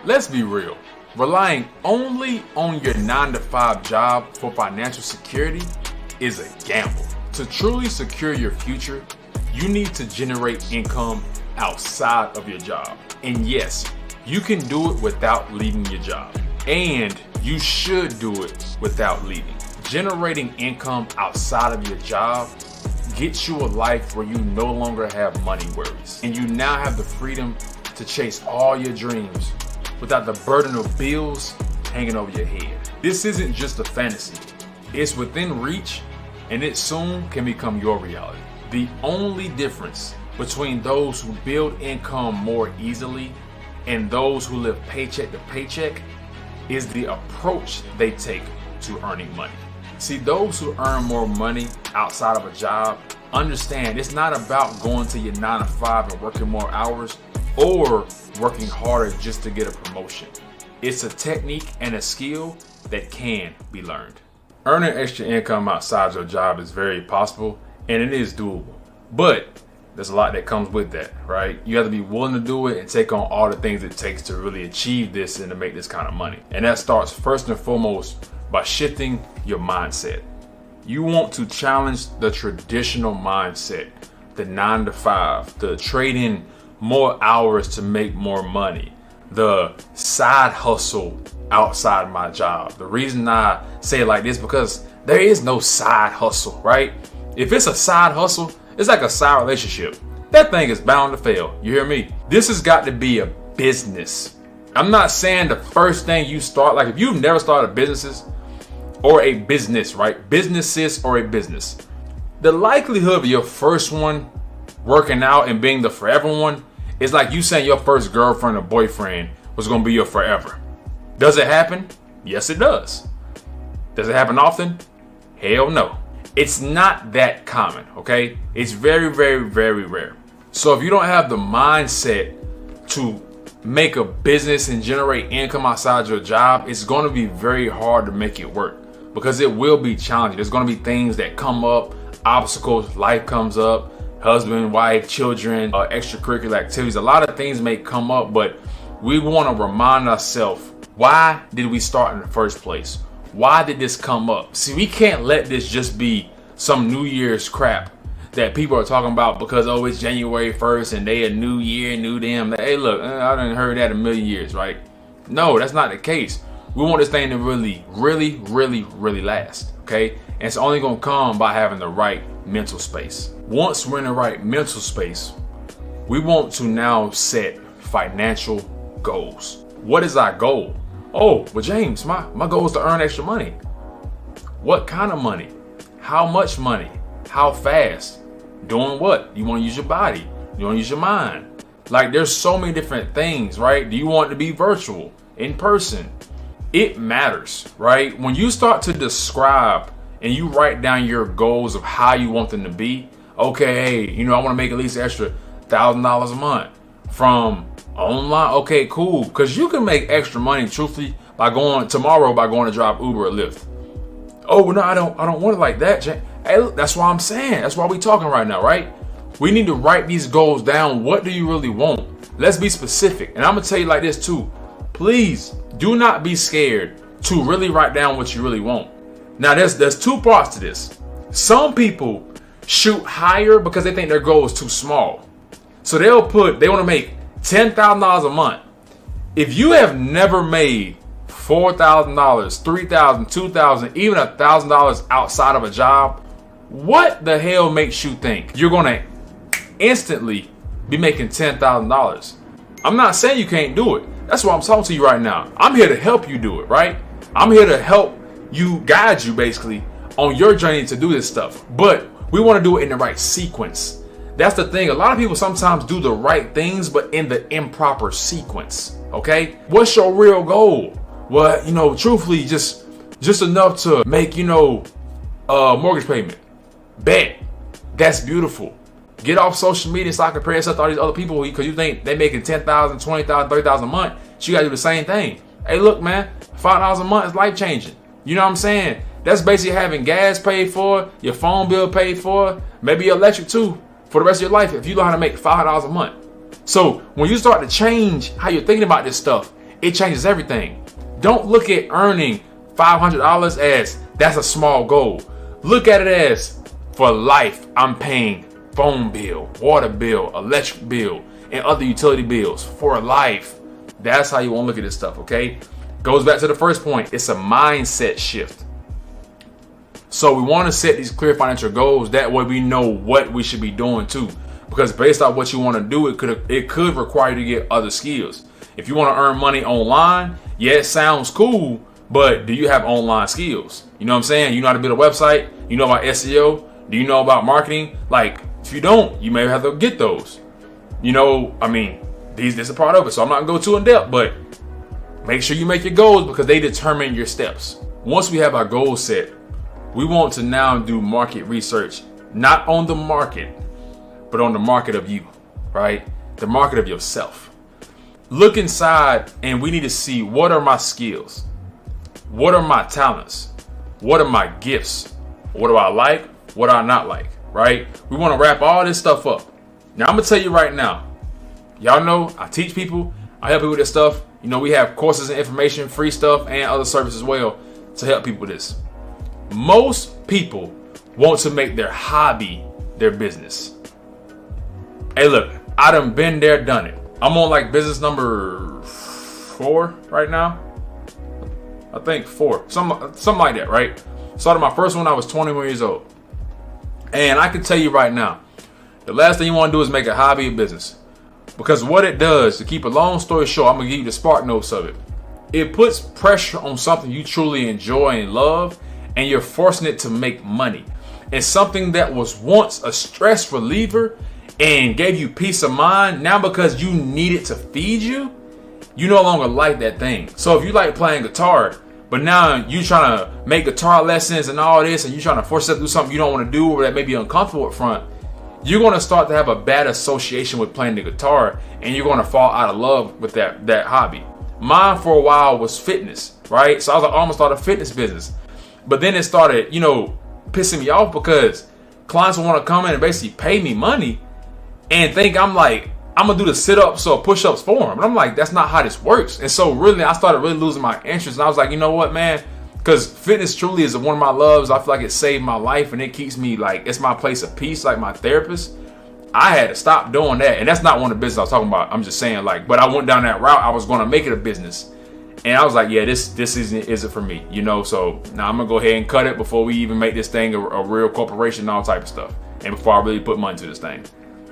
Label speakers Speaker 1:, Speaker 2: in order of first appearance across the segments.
Speaker 1: Let's be real. Relying only on your 9-to-5 job for financial security is a gamble. To truly secure your future, you need to generate income outside of your job. And yes, you can do it without leaving your job. And you should do it without leaving. Generating income outside of your job gets you a life where you no longer have money worries. And you now have the freedom to chase all your dreams without the burden of bills hanging over your head. This isn't just a fantasy. It's within reach, and it soon can become your reality. The only difference between those who build income more easily and those who live paycheck to paycheck is the approach they take to earning money. See, those who earn more money outside of a job understand it's not about going to your 9-to-5 and working more hours or working harder just to get a promotion. It's a technique and a skill that can be learned. Earning extra income outside your job is very possible, and it is doable. But there's a lot that comes with that, right? You have to be willing to do it and take on all the things it takes to really achieve this and to make this kind of money. And that starts first and foremost by shifting your mindset. You want to challenge the traditional mindset, the 9-to-5, the trading more hours to make more money, the side hustle outside my job. The reason I say it like this because there is no side hustle, right? If it's a side hustle, it's like a side relationship. That thing is bound to fail. You hear me? This has got to be a business. I'm not saying the first thing you start, like if you've never started businesses or a business, right? Businesses or a business. The likelihood of your first one working out and being the forever one is like you saying your first girlfriend or boyfriend was going to be your forever. Does it happen? Yes, it does. Does it happen often? Hell no. It's not that common, okay? It's very, very, very rare. So if you don't have the mindset to make a business and generate income outside your job, it's going to be very hard to make it work because it will be challenging. There's going to be things that come up, obstacles, life comes up, husband, wife, children, extracurricular activities. A lot of things may come up, but we want to remind ourselves, why did we start in the first place? Why did this come up? See, we can't let this just be some New Year's crap that people are talking about because, oh, it's January 1st and they a new year, new them. Hey, look, I done heard that a million years, right? No, that's not the case. We want this thing to really, really, really, really last, okay? And it's only going to come by having the right mental space. Once we're in the right mental space, we want to now set financial goals. What is our goal? Oh, well, James, my goal is to earn extra money. What kind of money? How much money? How fast? Doing what? You want to use your body? You want to use your mind? Like, there's so many different things, right? Do you want it to be virtual, in person? It matters, right? When you start to describe and you write down your goals of how you want them to be, okay, hey, I want to make at least extra $1,000 a month from online. Okay, cool. Because you can make extra money, truthfully, by going to drive Uber or Lyft. Oh, no, I don't want it like that. Hey, look, that's why I'm saying. That's why we're talking right now, right? We need to write these goals down. What do you really want? Let's be specific. And I'm going to tell you like this too. Please do not be scared to really write down what you really want. Now, there's two parts to this. Some people shoot higher because they think their goal is too small. So they want to make $10,000 a month. If you have never made $4,000, $3,000, $2,000, even $1,000 outside of a job, what the hell makes you think you're going to instantly be making $10,000? I'm not saying you can't do it. That's why I'm talking to you right now. I'm here to help you do it, right? I'm here to help you, guide you basically on your journey to do this stuff. But we want to do it in the right sequence. That's the thing. A lot of people sometimes do the right things, but in the improper sequence. Okay? What's your real goal? Well, truthfully, just enough to make, a mortgage payment. Bet. That's beautiful. Get off social media and start comparing yourself to all these other people because you think they're making $10,000, $20,000, $30,000 a month. So you got to do the same thing. Hey, look, man, $5 a month is life changing. You know what I'm saying? That's basically having gas paid for, your phone bill paid for, maybe your electric too, for the rest of your life if you learn how to make $5 a month. So when you start to change how you're thinking about this stuff, it changes everything. Don't look at earning $500 as that's a small goal. Look at it as, for life, I'm paying phone bill, water bill, electric bill, and other utility bills for life. That's how you want to look at this stuff, okay? Goes back to the first point. It's a mindset shift. So we want to set these clear financial goals. That way we know what we should be doing too. Because based on what you want to do, it could require you to get other skills. If you want to earn money online, yeah, it sounds cool, but do you have online skills? You know what I'm saying? You know how to build a website? You know about SEO? Do you know about marketing? Like, if you don't, you may have to get those. You know, I mean, this is a part of it, so I'm not going to go too in depth, but make sure you make your goals because they determine your steps. Once we have our goals set, we want to now do market research, not on the market, but on the market of you, right? The market of yourself. Look inside and we need to see, what are my skills? What are my talents? What are my gifts? What do I like? What do I not like, right? We want to wrap all this stuff up. Now, I'm going to tell you right now, y'all know I teach people, I help people with this stuff. You know, we have courses and information, free stuff, and other services as well to help people with this. Most people want to make their hobby their business. Hey, look, I done been there, done it. I'm on like business number 4 right now. I think 4, something like that, right? Started my first one, I was 21 years old. And I can tell you right now, the last thing you want to do is make a hobby a business. Because what it does, to keep a long story short, I'm going to give you the spark notes of it. It puts pressure on something you truly enjoy and love, and you're forcing it to make money. And something that was once a stress reliever and gave you peace of mind, now because you need it to feed you, you no longer like that thing. So if you like playing guitar, but now you trying to make guitar lessons and all this, and you trying to force yourself to do something you don't want to do or that may be uncomfortable up front, you're going to start to have a bad association with playing the guitar, and you're going to fall out of love with that hobby. Mine for a while was fitness, right? So I was like, almost started a fitness business. But then it started, pissing me off because clients will want to come in and basically pay me money and think I'm going to do the sit-ups or push-ups for them. And I'm like, that's not how this works. And so really, I started really losing my interest. And I was like, you know what, man? Because fitness truly is one of my loves. I feel like it saved my life and it keeps me it's my place of peace, like my therapist. I had to stop doing that. And that's not one of the business I was talking about. I'm just saying but I went down that route. I was going to make it a business. And I was like, yeah, this isn't for me, So now I'm going to go ahead and cut it before we even make this thing a real corporation and all type of stuff. And before I really put money into this thing.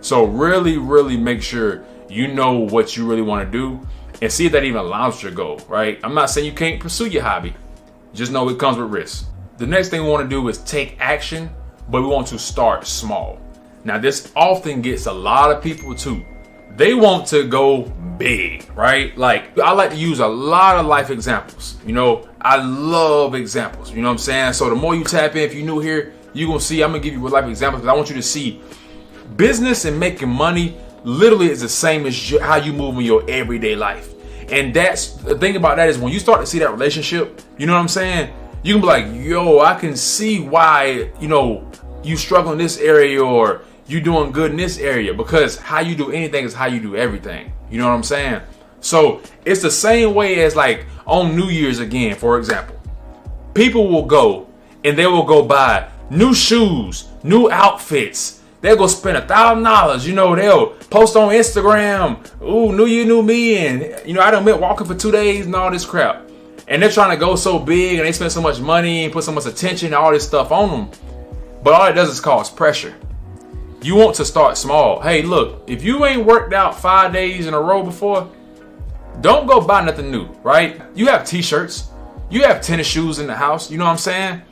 Speaker 1: So really, really make sure you know what you really want to do and see if that even aligns with your goal, right? I'm not saying you can't pursue your hobby. Just know it comes with risk. The next thing we want to do is take action, but we want to start small. Now, this often gets a lot of people too. They want to go big, right? Like, I like to use a lot of life examples. I love examples. You know what I'm saying? So the more you tap in, if you're new here, you're going to see, I'm going to give you real life examples because I want you to see business and making money literally is the same as how you move in your everyday life. And that's the thing about that is when you start to see that relationship, you know what I'm saying? You can be like, yo, I can see why, you struggle in this area or you doing good in this area, because how you do anything is how you do everything. You know what I'm saying? So it's the same way as like on New Year's again, for example. People will go and they will go buy new shoes, new outfits. They'll go spend $1,000. They'll post on Instagram, ooh, new year, new me. And, I done been walking for 2 days and all this crap. And they're trying to go so big and they spend so much money and put so much attention and all this stuff on them. But all it does is cause pressure. You want to start small. Hey, look, if you ain't worked out 5 days in a row before, don't go buy nothing new, right? You have t-shirts. You have tennis shoes in the house. You know what I'm saying?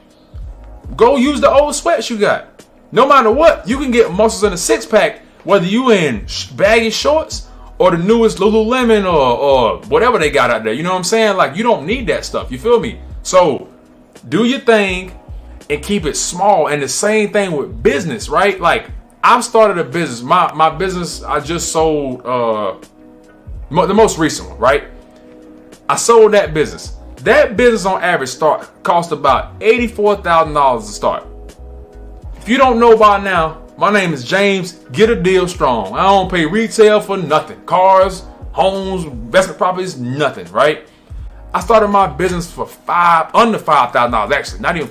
Speaker 1: Go use the old sweats you got. No matter what, you can get muscles in a six-pack, whether you in baggy shorts or the newest Lululemon or whatever they got out there. You know what I'm saying? Like, you don't need that stuff. You feel me? So do your thing and keep it small. And the same thing with business, right? Like, I've started a business. My business, I just sold the most recent one, right? I sold that business. That business on average cost about $84,000 to start. If you don't know by now, my name is James. Get a deal strong. I don't pay retail for nothing. Cars, homes, investment properties, nothing, right? I started my business for under $5,000, actually, not even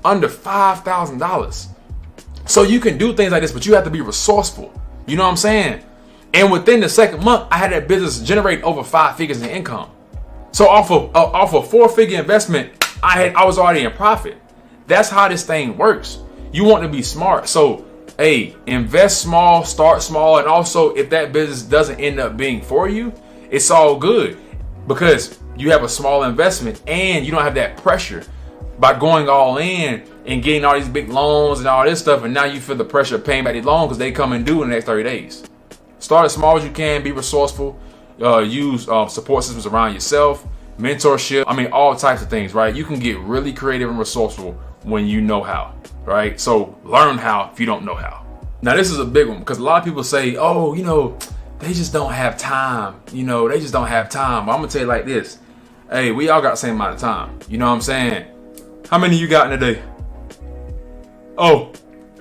Speaker 1: under $5,000. So you can do things like this, but you have to be resourceful. You know what I'm saying? And within the second month, I had that business generate over 5 figures in income. So off of a 4-figure investment, I was already in profit. That's how this thing works. You want to be smart. So, hey, invest small, start small, and also if that business doesn't end up being for you, it's all good because you have a small investment and you don't have that pressure by going all in and getting all these big loans and all this stuff, and now you feel the pressure of paying back these loans because they come and due in the next 30 days. Start as small as you can, be resourceful, use support systems around yourself, mentorship, all types of things, right? You can get really creative and resourceful when you know how, right? So learn how if you don't know how. Now this is a big one because a lot of people say, oh, they just don't have time. They just don't have time. Well, I'm gonna tell you like this. Hey, we all got the same amount of time. You know what I'm saying? How many you got in a day? Oh,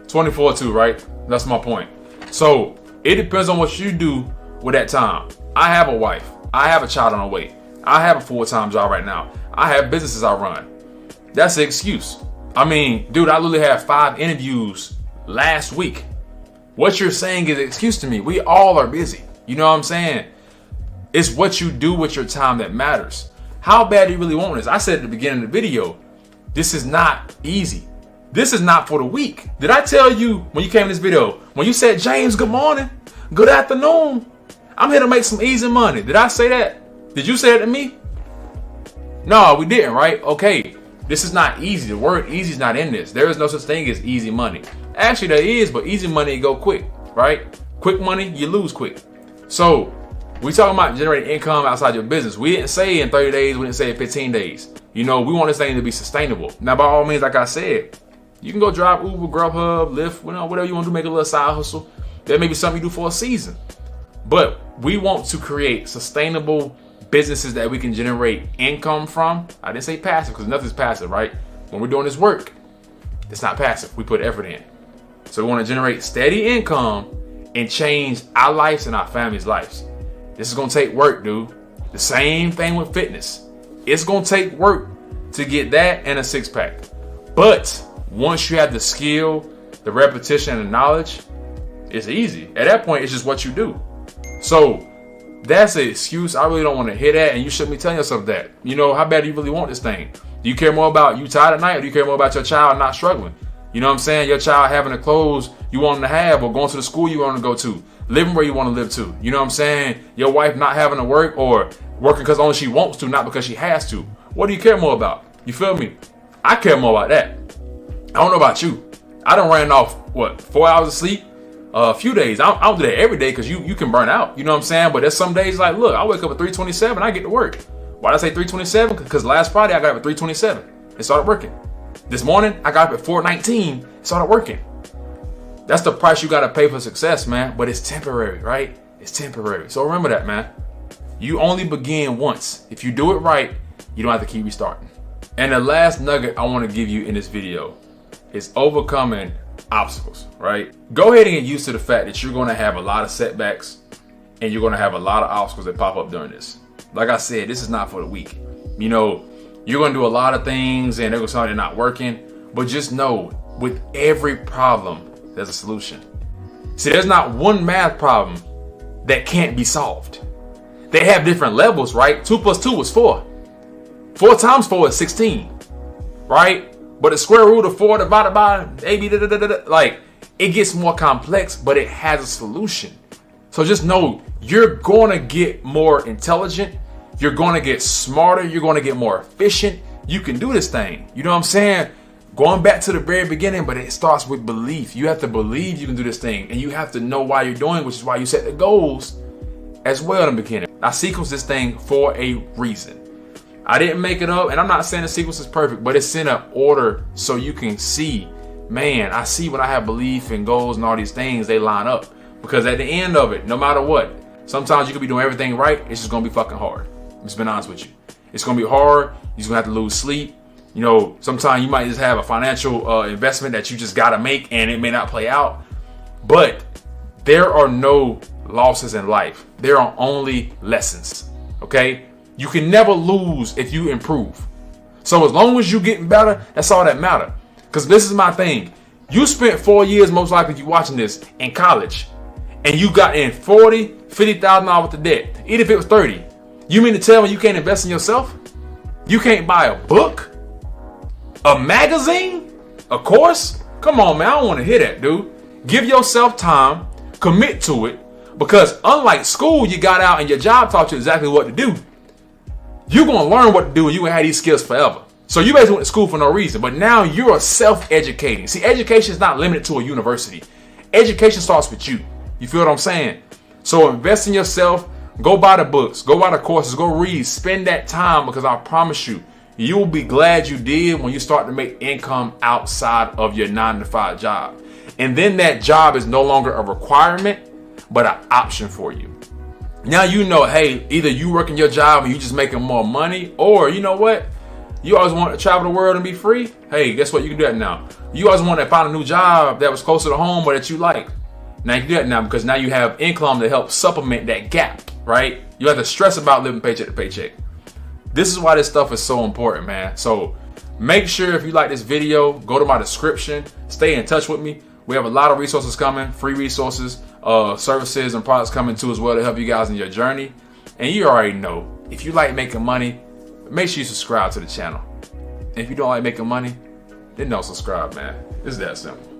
Speaker 1: 24 too, right? That's my point. So it depends on what you do with that time. I have a wife. I have a child on the way. I have a full-time job right now. I have businesses I run. That's the excuse. Dude, I literally had 5 interviews last week. What you're saying is an excuse to me. We all are busy. You know what I'm saying? It's what you do with your time that matters. How bad do you really want this? I said at the beginning of the video, this is not easy. This is not for the weak. Did I tell you when you came in this video, when you said, James, good morning, good afternoon, I'm here to make some easy money. Did I say that? Did you say it to me? No, we didn't, right? Okay, this is not easy. The word easy is not in this. There is no such thing as easy money. Actually, there is, but easy money go quick, right? Quick money, you lose quick. So we talking about generating income outside your business. We didn't say in 30 days. We didn't say in 15 days. We want this thing to be sustainable. Now, by all means, like I said, you can go drive Uber, Grubhub, Lyft, whatever you want to do, make a little side hustle. That may be something you do for a season. But we want to create sustainable businesses that we can generate income from. I didn't say passive because nothing's passive, right? When we're doing this work, it's not passive. We put effort in. So we want to generate steady income and change our lives and our families' lives. This is going to take work, dude. The same thing with fitness. It's going to take work to get that and a six-pack. But once you have the skill, the repetition, and the knowledge, it's easy. At that point, it's just what you do. So that's an excuse I really don't want to hear that, and you shouldn't be telling yourself that. How bad do you really want this thing? Do you care more about you tired at night, or do you care more about your child not struggling? You know what I'm saying? Your child having the clothes you want them to have, or going to the school you want them to go to, living where you want to live to. You know what I'm saying? Your wife not having to work, or working because only she wants to, not because she has to. What do you care more about? You feel me? I care more about that. I don't know about you. I done ran off, 4 hours of sleep? A few days. I don't do that every day because you can burn out. You know what I'm saying? But there's some days like, look, I wake up at 3:27, I get to work. Why did I say 3:27? Because last Friday I got up at 3:27 and started working. This morning I got up at 4:19 and started working. That's the price you got to pay for success, man. But it's temporary, right? It's temporary. So remember that, man. You only begin once. If you do it right, you don't have to keep restarting. And the last nugget I want to give you in this video is overcoming obstacles, right? Go ahead and get used to the fact that you're going to have a lot of setbacks and you're going to have a lot of obstacles that pop up during this. Like I said, this is not for the weak. You're going to do a lot of things and they're going to start not working, but just know with every problem, there's a solution. See, there's not one math problem that can't be solved. They have different levels, right? 2 + 2 is 4. 4 times 4 is 16, right? But the square root of 4 divided by AB, it gets more complex, but it has a solution. So just know you're going to get more intelligent. You're going to get smarter. You're going to get more efficient. You can do this thing. You know what I'm saying? Going back to the very beginning, but it starts with belief. You have to believe you can do this thing, and you have to know why you're doing it, which is why you set the goals as well in the beginning. I sequence this thing for a reason. I didn't make it up, and I'm not saying the sequence is perfect, but it's in an order so you can see, man, I see when I have belief and goals and all these things, they line up. Because at the end of it, no matter what, sometimes you could be doing everything right, it's just going to be fucking hard. I'm just being honest with you. It's going to be hard. You're just going to have to lose sleep. Sometimes you might just have a financial investment that you just got to make, and it may not play out. But there are no losses in life. There are only lessons. Okay? You can never lose if you improve. So as long as you're getting better, that's all that matters. Because this is my thing. You spent 4 years, most likely you watching this, in college. And you got in $40,000, $50,000 worth of debt. Even if it was 30. You mean to tell me you can't invest in yourself? You can't buy a book? A magazine? A course? Come on, man. I don't want to hear that, dude. Give yourself time. Commit to it. Because unlike school, you got out and your job taught you exactly what to do. You're going to learn what to do and you're going to have these skills forever. So you basically went to school for no reason. But now you're self-educating. See, education is not limited to a university. Education starts with you. You feel what I'm saying? So invest in yourself. Go buy the books. Go buy the courses. Go read. Spend that time, because I promise you, you will be glad you did when you start to make income outside of your 9-to-5 job. And then that job is no longer a requirement, but an option for you. Now you know, hey, either you working your job and you just making more money, or you know what? You always want to travel the world and be free? Hey, guess what? You can do that now. You always want to find a new job that was closer to home or that you like. Now you can do that now, because now you have income to help supplement that gap, right? You don't have to stress about living paycheck to paycheck. This is why this stuff is so important, man. So make sure if you like this video, go to my description, stay in touch with me. We have a lot of resources coming, free resources, services and products coming too as well to help you guys in your journey. And you already know, if you like making money, make sure you subscribe to the channel. And if you don't like making money, then don't subscribe, man. It's that simple.